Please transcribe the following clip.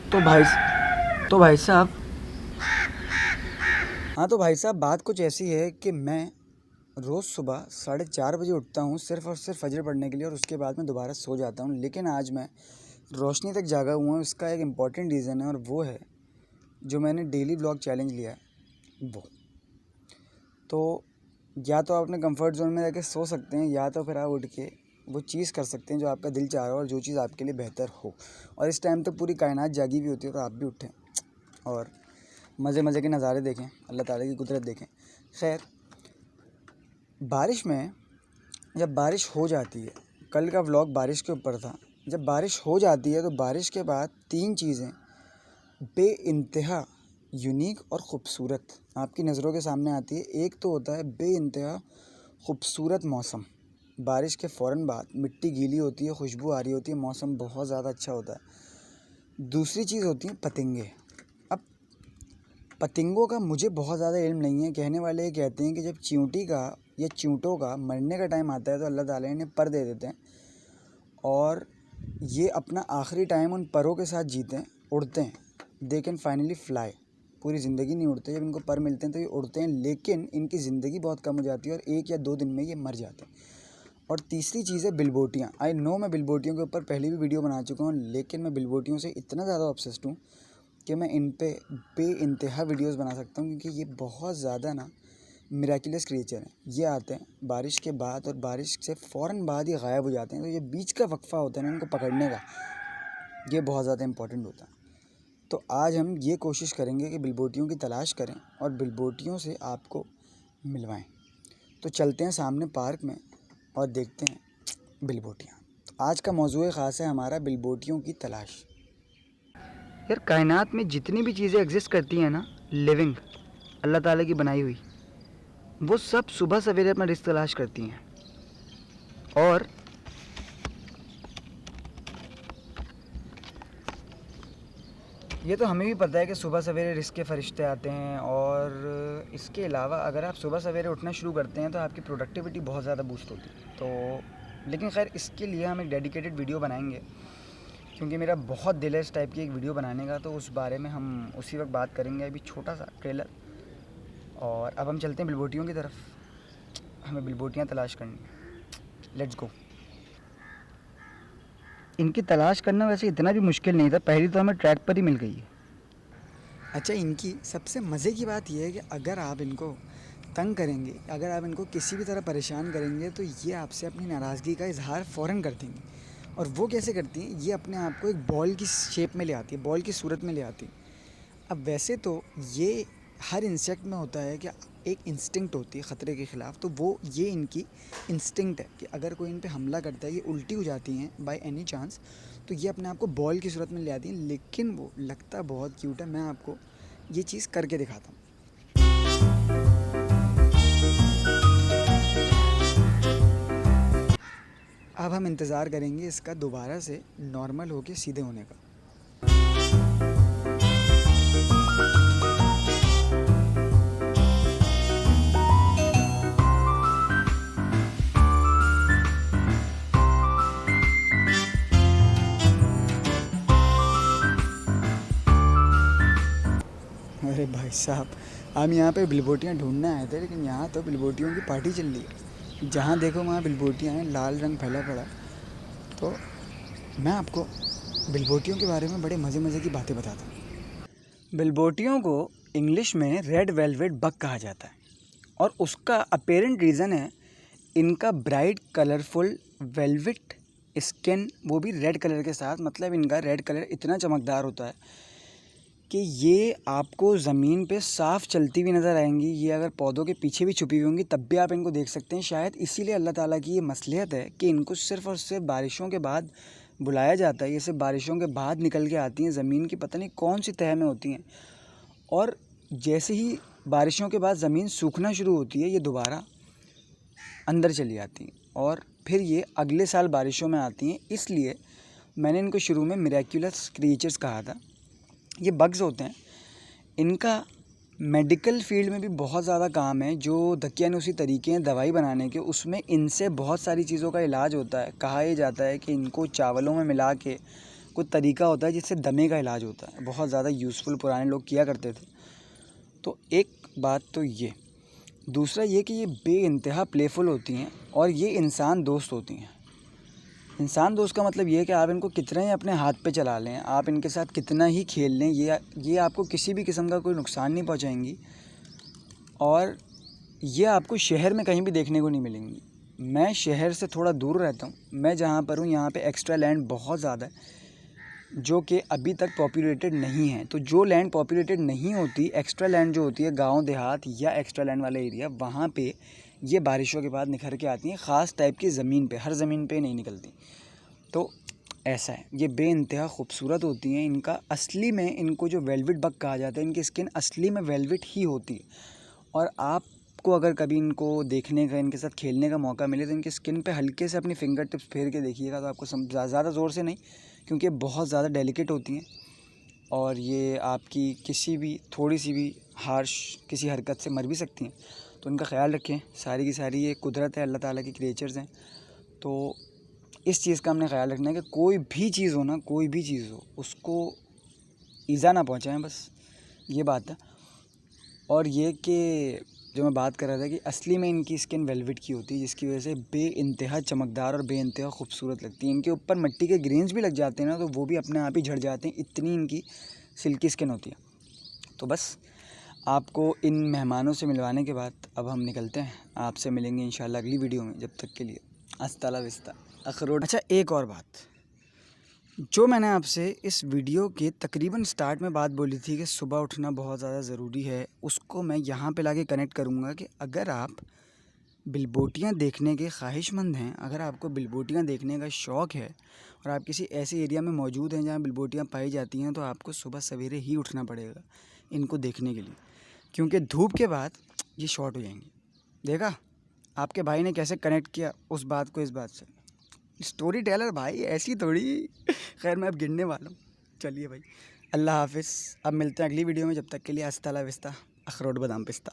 तो भाई तो भाई साहब तो भाई साहब बात कुछ ऐसी है कि मैं रोज़ सुबह 4:30 बजे उठता हूँ सिर्फ़ और सिर्फ फजर पढ़ने के लिए, और उसके बाद मैं दोबारा सो जाता हूँ। लेकिन आज मैं रोशनी तक जागा हुआ हूँ। इसका एक इम्पॉर्टेंट रीज़न है, और वो है जो मैंने डेली व्लॉग चैलेंज लिया है वो। तो या तो आप अपने कंफर्ट जोन में जाके सो सकते हैं, या तो फिर आप उठ के वो चीज़ कर सकते हैं जो आपका दिल चाह रहा हो और जो चीज़ आपके लिए बेहतर हो। और इस टाइम तो पूरी कायनात जागी भी होती है, तो आप भी उठें और मज़े मज़े के नज़ारे देखें, अल्लाह ताला की कुदरत देखें। खैर, बारिश में जब बारिश हो जाती है, कल का व्लॉग बारिश के ऊपर था। जब बारिश हो जाती है तो बारिश के बाद 3 चीज़ें बेइंतहा यूनिक और ख़ूबसूरत आपकी नज़रों के सामने आती है। एक तो होता है बेइंतहा ख़ूबसूरत मौसम। बारिश के फ़ौरन बाद मिट्टी गीली होती है, खुशबू आ रही होती है, मौसम बहुत ज़्यादा अच्छा होता है। दूसरी चीज़ होती है पतंगे। अब पतंगों का मुझे बहुत ज़्यादा इल्म नहीं है। कहने वाले ये कहते हैं कि जब चींटी का या चींटों का मरने का टाइम आता है तो अल्लाह ताला इन्हें पर दे देते हैं, और ये अपना आखिरी टाइम उन परों के साथ जीते हैं, उड़ते हैं। They can finally fly. पूरी ज़िंदगी नहीं उड़ते, जब इनको पर मिलते हैं तो ये उड़ते हैं, लेकिन इनकी ज़िंदगी बहुत कम हो जाती है और 1 या 2 दिन में ये मर जाते हैं। और तीसरी चीज़ है बिलबोटियाँ। आई नो मैं बिलबोटियों के ऊपर पहले भी वीडियो बना चुका हूँ, लेकिन मैं बिलबोटियों से इतना ज़्यादा ऑब्सेस्ड हूँ कि मैं इन पे बेइंतहा वीडियोस बना सकता हूँ, क्योंकि ये बहुत ज़्यादा मिराकिलस क्रिएचर हैं। ये आते हैं बारिश के बाद, और बारिश से फ़ौरन बाद ये गायब हो जाते हैं। तो ये बीच का वक्फ़ा होता है ना इनको पकड़ने का, ये बहुत ज़्यादा इम्पोर्टेंट होता है। तो आज हम ये कोशिश करेंगे कि बिलबोटियों की तलाश करें और बिलबोटियों से आपको मिलवाएं। तो चलते हैं सामने पार्क में और देखते हैं बिलबोटियाँ। तो आज का मौज़ूए ख़ास है हमारा बिलबोटियों की तलाश। यार, कायनात में जितनी भी चीज़ें एग्जिस्ट करती हैं ना, लिविंग, अल्लाह ताला की बनाई हुई, वो सब सुबह सवेरे अपना रिस्क तलाश करती हैं। और ये तो हमें भी पता है कि सुबह सवेरे रिस्क के फ़रिश्ते आते हैं, और इसके अलावा अगर आप सुबह सवेरे उठना शुरू करते हैं तो आपकी प्रोडक्टिविटी बहुत ज़्यादा बूस्ट होती है। तो लेकिन खैर, इसके लिए हम एक डेडिकेटेड वीडियो बनाएंगे, क्योंकि मेरा बहुत दिल है इस टाइप की एक वीडियो बनाने का। तो उस बारे में हम उसी वक्त बात करेंगे। अभी छोटा सा ट्रेलर, और अब हम चलते हैं बिलबोटियों की तरफ। हमें बिलबोटियाँ तलाश करनी है। Let's go. इनकी तलाश करना वैसे इतना भी मुश्किल नहीं था, पहली तो हमें ट्रैक पर ही मिल गई है। अच्छा, इनकी सबसे मज़े की बात यह है कि अगर आप इनको तंग करेंगे, अगर आप इनको किसी भी तरह परेशान करेंगे, तो ये आपसे अपनी नाराज़गी का इजहार फ़ौरन कर देंगी। और वो कैसे करती हैं? ये अपने आप को एक बॉल की शेप में ले आती है, बॉल की सूरत में ले आती है। अब वैसे तो ये हर इंसेक्ट में होता है कि एक इंस्टिंक्ट होती है ख़तरे के ख़िलाफ़, तो वो ये इनकी इंस्टिंक्ट है कि अगर कोई इन पे हमला करता है, ये उल्टी हो जाती हैं बाय एनी चांस, तो ये अपने आप को बॉल की सूरत में ले आती हैं। लेकिन वो लगता बहुत क्यूट है। मैं आपको ये चीज़ करके दिखाता हूँ। अब हम इंतज़ार करेंगे इसका दोबारा से नॉर्मल होके सीधे होने का। अरे भाई साहब, हम यहाँ पे बिलबोटियाँ ढूंढने आए थे, लेकिन यहाँ तो बिलबोटियों की पार्टी चल रही है। जहाँ देखो वहाँ बिलबोटियाँ हैं, लाल रंग फैला पड़ा। तो मैं आपको बिलबोटियों के बारे में बड़े मज़े मज़े की बातें बताता हूँ। बिलबोटियों को इंग्लिश में रेड वेलवेट बग कहा जाता है, और उसका अपेरेंट रीज़न है इनका ब्राइट कलरफुल वेलवेट स्किन, वो भी रेड कलर के साथ। मतलब इनका रेड कलर इतना चमकदार होता है कि ये आपको ज़मीन पे साफ़ चलती हुई नज़र आएंगी। ये अगर पौधों के पीछे भी छुपी हुई होंगी तब भी आप इनको देख सकते हैं। शायद इसीलिए अल्लाह ताला की ये मसलियत है कि इनको सिर्फ़ और सिर्फ बारिशों के बाद बुलाया जाता है। ये सिर्फ बारिशों के बाद निकल के आती हैं, ज़मीन की पता नहीं कौन सी तह में होती हैं, और जैसे ही बारिशों के बाद ज़मीन सूखना शुरू होती है, ये दोबारा अंदर चली आती हैं, और फिर ये अगले साल बारिशों में आती हैं। इसलिए मैंने इनको शुरू में मिरेक्युलस क्रिएचर्स कहा था। ये बग्स होते हैं, इनका मेडिकल फील्ड में भी बहुत ज़्यादा काम है। जो दकियानूसी तरीके हैं दवाई बनाने के, उसमें इनसे बहुत सारी चीज़ों का इलाज होता है। कहा यह जाता है कि इनको चावलों में मिला के कोई तरीका होता है जिससे दमे का इलाज होता है, बहुत ज़्यादा यूज़फुल पुराने लोग किया करते थे। तो एक बात तो ये, दूसरा ये कि ये बेइंतहा प्लेफुल होती हैं और ये इंसान दोस्त होती हैं। इंसान दोस्त का मतलब ये है कि आप इनको कितना ही अपने हाथ पे चला लें, आप इनके साथ कितना ही खेल लें, ये आपको किसी भी किस्म का कोई नुकसान नहीं पहुंचाएंगी और ये आपको शहर में कहीं भी देखने को नहीं मिलेंगी। मैं शहर से थोड़ा दूर रहता हूँ, मैं जहाँ पर हूँ यहाँ पे एक्स्ट्रा लैंड बहुत ज़्यादा है जो कि अभी तक पॉपुलेटेड नहीं है। तो जो लैंड पॉपुलेटेड नहीं होती, एक्स्ट्रा लैंड जो होती है गांव देहात या एक्स्ट्रा लैंड वाला एरिया, वहाँ पे ये बारिशों के बाद निखर के आती हैं ख़ास टाइप की ज़मीन पे, हर ज़मीन पे नहीं निकलती। तो ऐसा है, ये बेइंतहा खूबसूरत होती हैं। इनका असली में, इनको जो वेलवेट बग कहा जाता है, इनकी स्किन असली में वेलवेट ही होती है। और आपको अगर कभी इनको देखने का, इनके साथ खेलने का मौका मिले तो इनकी स्किन पे हल्के से अपनी फिंगर टिप्स फेर के देखिएगा तो आपको ज़्यादा ज़ोर से नहीं, क्योंकि बहुत ज़्यादा डेलिकेट होती हैं और ये आपकी किसी भी थोड़ी सी भी हार्श किसी हरकत से मर भी सकती हैं। तो इनका ख्याल रखें। सारी की सारी ये कुदरत है, अल्लाह ताला की क्रिएचर्स हैं। तो इस चीज़ का हमने ख्याल रखना है कि कोई भी चीज़ हो ना, कोई भी चीज़ हो, उसको ईज़ा ना पहुँचाएँ, बस ये बात है। और ये कि जो मैं बात कर रहा था कि असली में इनकी स्किन वेलवेट की होती है, जिसकी वजह से बेइंतहा चमकदार और बेइंतहा खूबसूरत लगती है। इनके ऊपर मिट्टी के ग्रेन्स भी लग जाते हैं ना, तो वो भी अपने आप ही झड़ जाते हैं, इतनी इनकी सिल्की स्किन होती है। तो बस आपको इन मेहमानों से मिलवाने के बाद अब हम निकलते हैं। आपसे मिलेंगे इंशाल्लाह अगली वीडियो में। जब तक के लिए अस्ताला विस्ता अखरोट। अच्छा, एक और बात, जो मैंने आपसे इस वीडियो के तकरीबन स्टार्ट में बात बोली थी कि सुबह उठना बहुत ज़्यादा ज़रूरी है, उसको मैं यहाँ पे लाके कनेक्ट करूँगा कि अगर आप बिलबोटियाँ देखने के ख्वाहिशमंद हैं, अगर आपको बिलबोटियाँ देखने का शौक़ है और आप किसी ऐसे एरिया में मौजूद हैं जहाँ बिलबोटियाँ पाई जाती हैं, तो आपको सुबह सवेरे ही उठना पड़ेगा इनको देखने के लिए, क्योंकि धूप के बाद ये शॉर्ट हो जाएंगी। देखा आपके भाई ने कैसे कनेक्ट किया उस बात को इस बात से। स्टोरी टेलर भाई, ऐसी थोड़ी। खैर मैं अब गिनने वाला हूँ। चलिए भाई, अल्लाह हाफिज़। अब मिलते हैं अगली वीडियो में। जब तक के लिए अस्ताला विस्ता अखरोट बादाम पिस्ता।